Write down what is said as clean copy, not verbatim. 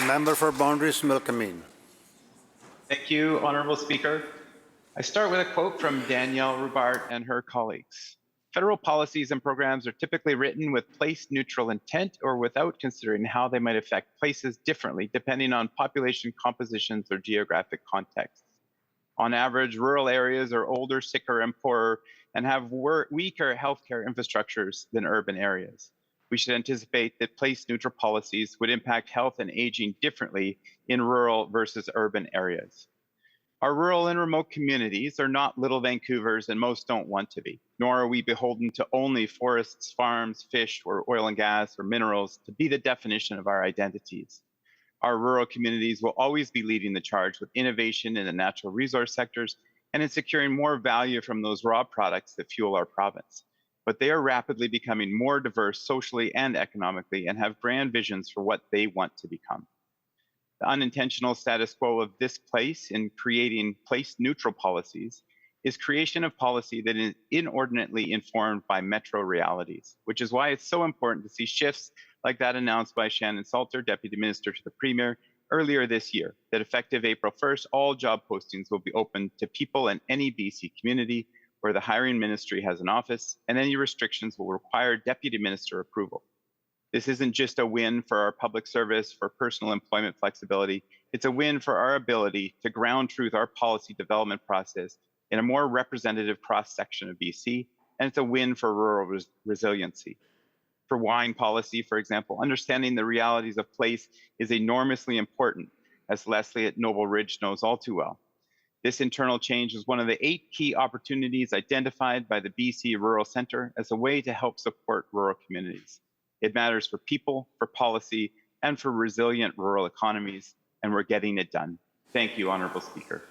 Member for Boundaries, Milkameen. Thank you, Honorable Speaker. I start with a quote from Danielle Rubart and her colleagues. Federal policies and programs are typically written with place-neutral intent or without considering how they might affect places differently depending on population compositions or geographic contexts. On average, rural areas are older, sicker, and poorer and have weaker healthcare infrastructures than urban areas. We should anticipate that place-neutral policies would impact health and aging differently in rural versus urban areas. Our rural and remote communities are not little Vancouvers, and most don't want to be, nor are we beholden to only forests, farms, fish, or oil and gas or minerals to be the definition of our identities. Our rural communities will always be leading the charge with innovation in the natural resource sectors and in securing more value from those raw products that fuel our province. But they are rapidly becoming more diverse socially and economically and have grand visions for what they want to become. The unintentional status quo of this place in creating place-neutral policies is creation of policy that is inordinately informed by metro realities, which is why it's so important to see shifts like that announced by Shannon Salter, Deputy Minister to the Premier, earlier this year, that effective April 1st, all job postings will be open to people in any BC community where the hiring ministry has an office, and any restrictions will require Deputy Minister approval. This isn't just a win for our public service, for personal employment flexibility. It's a win for our ability to ground truth our policy development process in a more representative cross-section of BC, and it's a win for rural resiliency. For wine policy, for example, understanding the realities of place is enormously important, as Leslie at Noble Ridge knows all too well. This internal change is one of the 8 key opportunities identified by the BC Rural Centre as a way to help support rural communities. It matters for people, for policy, and for resilient rural economies, and we're getting it done. Thank you, Honourable Speaker.